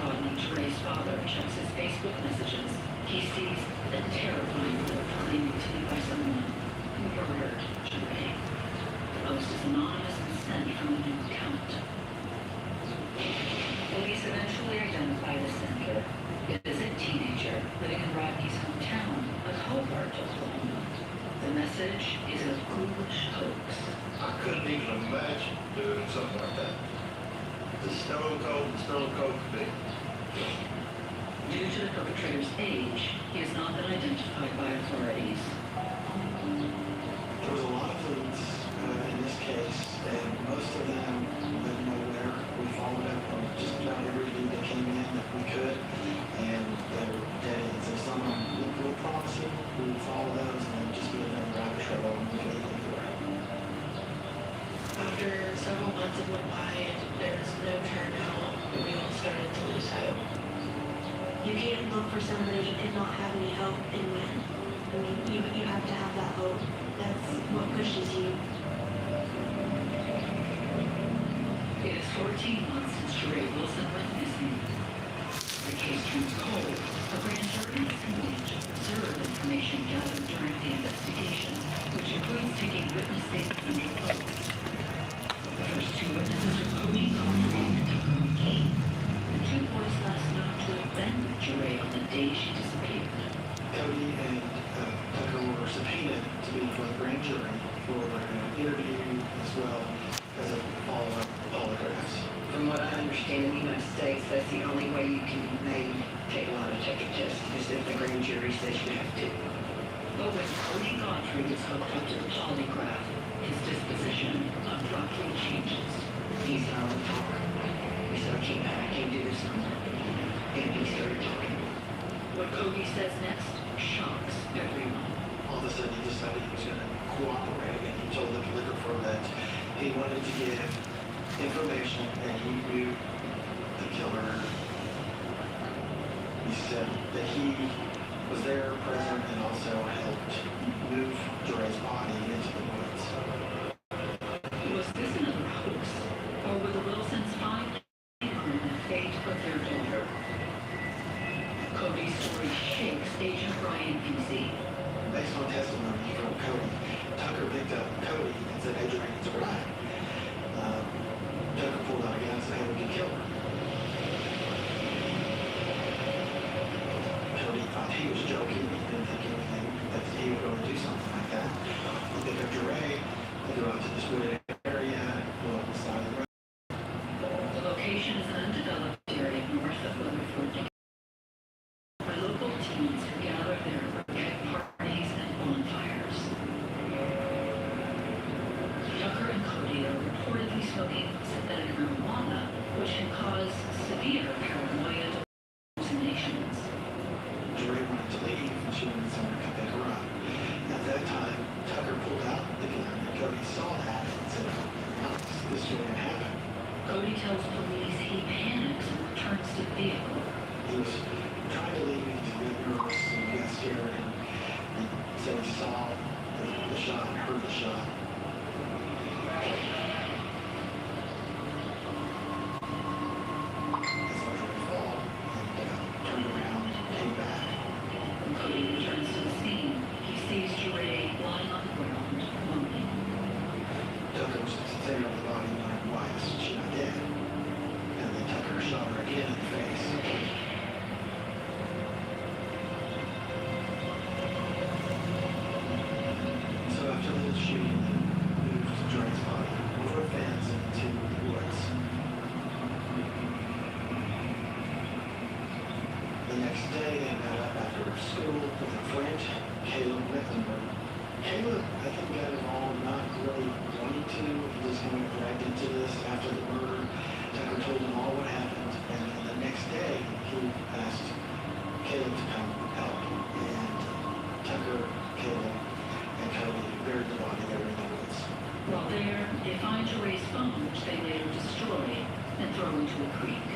Rodney Dre's father checks his Facebook messages, he sees a terrifying note claiming to be by someone who murdered Dre. The post is anonymous and sent from a new account. Police eventually identify the sender. It is a teenager living in Rodney's hometown of Hobart, Oklahoma. The message is a ghoulish hoax. I couldn't even imagine doing something like that. The stone cold could be. Due to the perpetrator's age, he has not been identified by authorities. There was a lot of leads in this case, and most of them went nowhere. We followed up on just about every lead that came in that we could, and they were dead ends. And some of them looked real promising. We would follow those, and then just be another rabbit trail, and we could even go around. After several months of went by and there was no turnout, we all started to lose hope. You can't look for somebody and not have any hope and win. I mean, you have to have that hope. That's what pushes you. It is 14 months since Dre Wilson went missing. The case turns cold. A grand jury is convened to preserve information gathered during the investigation, which includes taking witness statements under oath. The first two witnesses are Cody Godfrey and Tucker McKee. The two boys last known to have been with Dre on the day she disappeared. Cody and Tucker were subpoenaed to be before the grand jury for an interview as well as a follow-up polygraphs. From what I understand in the United States, that's the only way you can be made take a lie detector test, is if the grand jury says you have to. But when Cody Godfrey is hooked up to the polygraph, his disposition abruptly changes. He's not a talker. He said, I can't do this anymore. And he started talking. What Cody says next shocks everyone. All of a sudden, he decided he was going to cooperate, and he told the liquor firm that he wanted to give information and he knew the killer. He said that he was there present and also helped move Dre's body into the woods. Was this another hoax? Or were the Wilsons finally learn the fate of their daughter? Cody's story shakes Agent Brian Peasy. Based on testimony from Cody, Tucker picked up Cody and said, "Hey, Dre needs a ride." Tucker pulled out a gun and said, "Hey, we can kill her." Cody thought he was joking. He didn't think anything that he would go and do something like that. He picked up Dre, they go out to this wooded area, go up the side of the road. The location is an undeveloped area north of Weatherford, where local teens who gather there for keg parties and bonfires. Tucker and Cody are reportedly smoking synthetic marijuana, which can cause severe paranoia to hallucinations. Dre wanted to leave and she wanted someone to come pick her up. At that time, Tucker pulled out the gun and Cody saw that and said, "Alex, this is going to happen." Cody tells police he panics and returns to the vehicle. He was trying to leave, he was really nervous and he got scared and so he saw the shot and heard the shot. Turned around and came back. When Cody returns to the scene, he sees Dre lying on the ground, moaning. Tucker was staring at the body and wondered, "Why is she not dead?" And then Tucker shot her again in the face. So after the shooting, they moved Dre's body over a fence into the woods. The next day, they met up after school with a friend, Caleb Lichtenberg. Caleb, I think, got involved not really wanting to. He just kind of dragged into this after the murder. Tucker told him all what happened, and then the next day, he asked Caleb to come help. And Tucker, Caleb, and Cody buried the body there in the woods. While there, they find Dre's phone, which they later destroy and throw into a creek.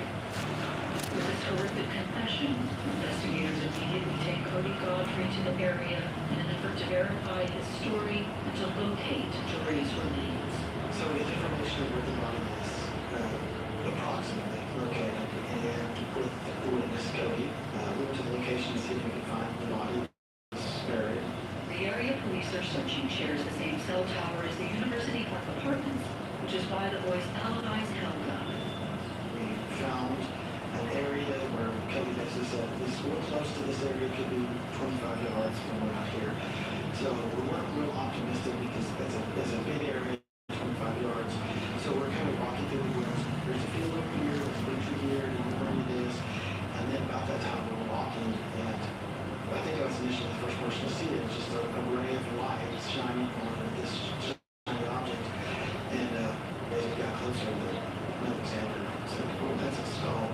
With this horrific confession, investigators immediately take Cody Godfrey to the area in an effort to verify his story and to locate Dre's remains. So we get information of where the body is approximately located, and with So we weren't real optimistic because it's a big area, 25 yards. So we're kind of walking through the woods. There's a field over here, there's a big tree here, and we know where it is. And then about that time we were walking, and I think I was initially the first person to see it. It's just a ray of light shining on this shiny object. And as we got closer, Alexander said, "Oh, that's a skull."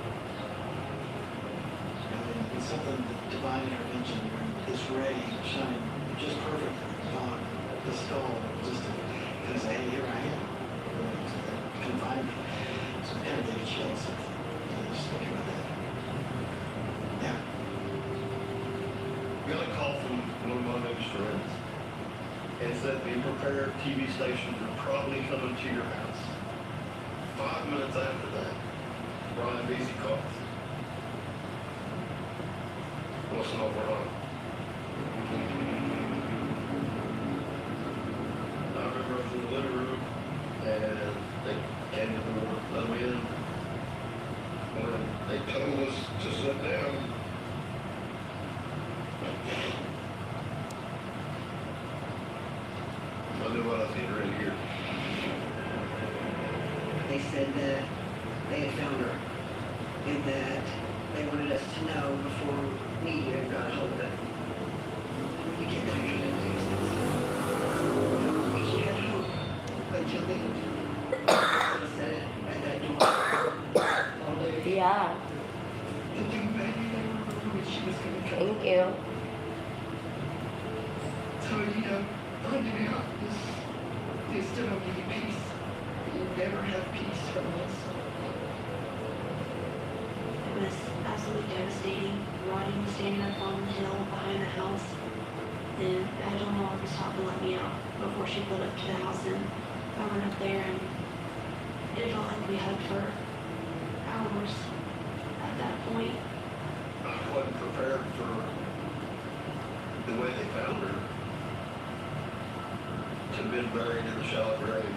I mean, it's something divine intervention. This ray shining just perfectly on the skull, just to kind of say, "Hey, here I am." Couldn't find me. So kind of gave a chills. Just thinking about that. Yeah. We got a call from one of my news friends, and it said, "Be prepared, TV stations are probably coming to your house." 5 minutes after that, Ryan Beasy calls. What's not wrong? I remember I was in the living room, and they came to the door, let me in. When they told us to sit down, I knew what I was getting ready to hear. They said that they had found her and that they wanted us to know before media got a hold of it. We get back to the news. We had hope until they said it at that door all day. Yeah, The thing baby, they were hoping she was going to come. thank you. So, finding out this still don't give you peace. You never have peace from this. It was absolutely devastating. Rodney was standing up on the hill behind the house, and I don't know if stopped to let me out before she pulled up to the house, and I went up there, and it felt like we hugged for hours at that point. I wasn't prepared for the way they found her. To have been buried in a shallow grave,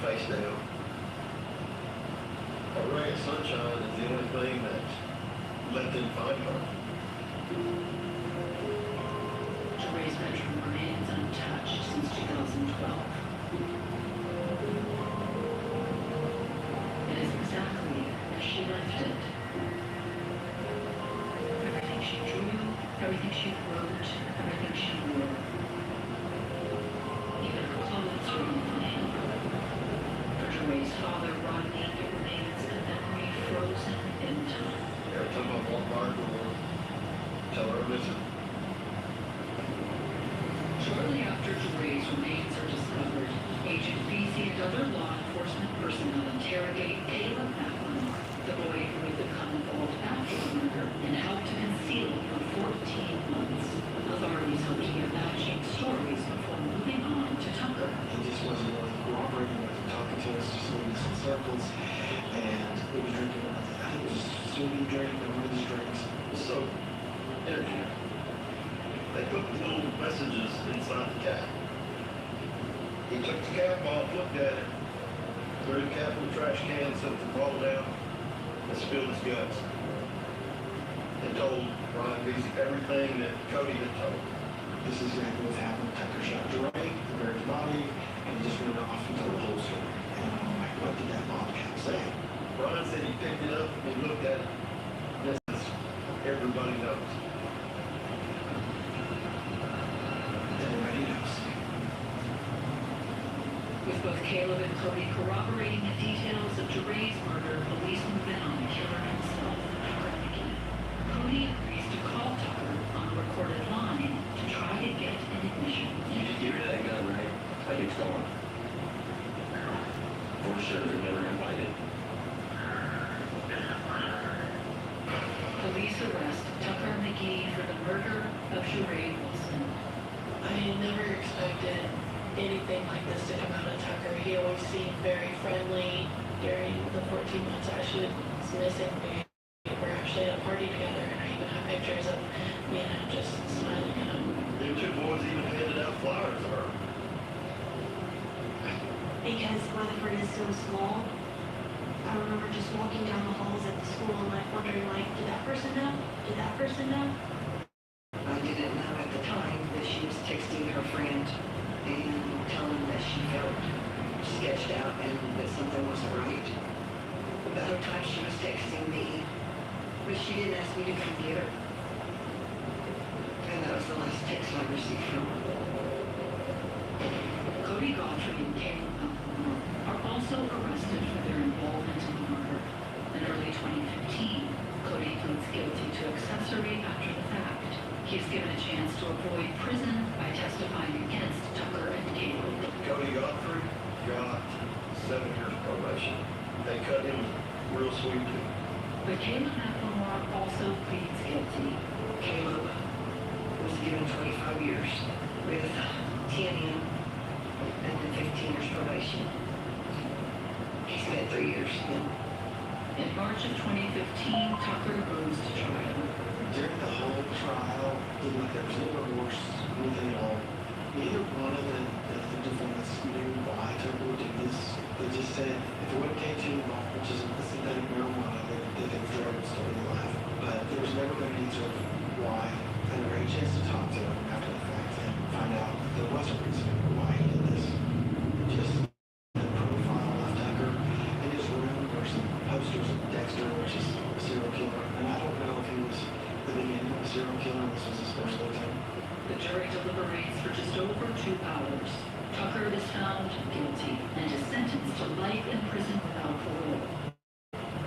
face down. A ray of sunshine is the only thing that let them find her. Jeray's bedroom remains untouched since 2012. It is exactly as she left it. Everything she drew, everything she wrote, everything she wore. Even her clothes remain. For Jeray's father, Rodney, it remains a memory frozen in time. Every time I walk by her door, tell her I miss her. Shortly after Jeray's remains are discovered, Agent Beasy and other law enforcement personnel interrogate Caleb Macklin, the boy who would become involved after the murder and helped to conceal it for 14 months. Authorities hope to hear matching stories before moving on to Tucker. He just wasn't really cooperating, wasn't talking to us, just leaving us in circles. And we were drinking, I think it was a smoothie drink, or one of these drinks. So, energy. They put the little messages inside the cap. He took the cap off, looked at it, threw the cap in the trash can, set the ball down, and spilled his guts. And told Ryan Beasy everything that Cody had told. This is exactly what happened. Tucker shot Dre, buried his body, and he just went off and told the whole story. And I'm like, what did that ball cap say? Ryan said he picked it up and he looked at it. This is everybody knows. Everybody knows. With both Caleb and Cody corroborating the details of Jeray's murder, police move in on the killer himself, Tucker McGee. Cody agrees to call Tucker on a recorded line to try to get an admission. You just give her that gun, right? Like it's gone. For sure, they're never invited. Police arrest Tucker McGee for the murder of Jeray Wilson. I never expected anything like this to come out of Tucker. He always seemed very friendly during the 14 months Ashley was missing. We were actually at a party together, and I even have pictures of me and him just smiling at him. The two boys even handed out flyers to her. Because Weatherford is so small, I remember just walking down the halls at the school and like wondering like, did that person know? Did that person know? I didn't know at the time that she was texting her other times she was texting me, but she didn't ask me to come get her. And that was the last text I received from her. Cody Godfrey and Caleb Malcolm are also arrested for their involvement in the murder. In early 2015, Cody pleads guilty to accessory after the fact. He is given a chance to avoid prison by testifying against Tucker and Caleb. Cody Godfrey got 7 years probation. They cut him real sweetly. But Caleb McLemore also pleads guilty. Caleb was given 25 years with 10 in and then 15 years probation. He spent 3 years in. In March of 2015, Tucker goes to trial. During the whole trial, there was no remorse, anything at all. Neither one of the defendants knew why Tucker would do this. They just said if it would take too long, which is a synthetic marijuana, they could throw it still in life. But there was never an answer of why. I never had a chance to talk to him after the fact and find out there was a reason why he did this. Just the profile of Tucker in his room were some posters of Dexter, which is a serial killer. And I don't know if he was the beginning of a serial killer, this was his first victim. The jury deliberates for just over 2 hours. Tucker is found guilty and is sentenced to life in prison without parole.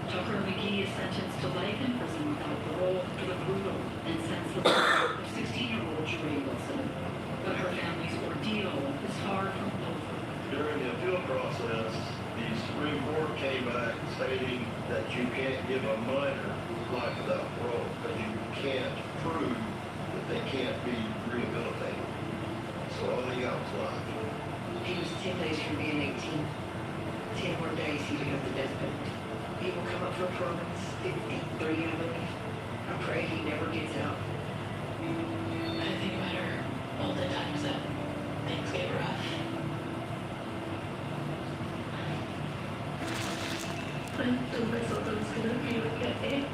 Tucker McGee is sentenced to life in prison without parole for the brutal and senseless murder of 16-year-old Sheree Wilson. But her family's ordeal is far from over. During the appeal process, the Supreme Court came back stating that you can't give a minor life without parole, but you can't prove that they can't be rehabilitated. So all they got was life. He was 10 days from being 18. 10 more days he would have the death penalty. He will come up for parole when he's 53, I believe. I pray he never gets out. I think about her all the times that things get rough. I told myself I was gonna be okay.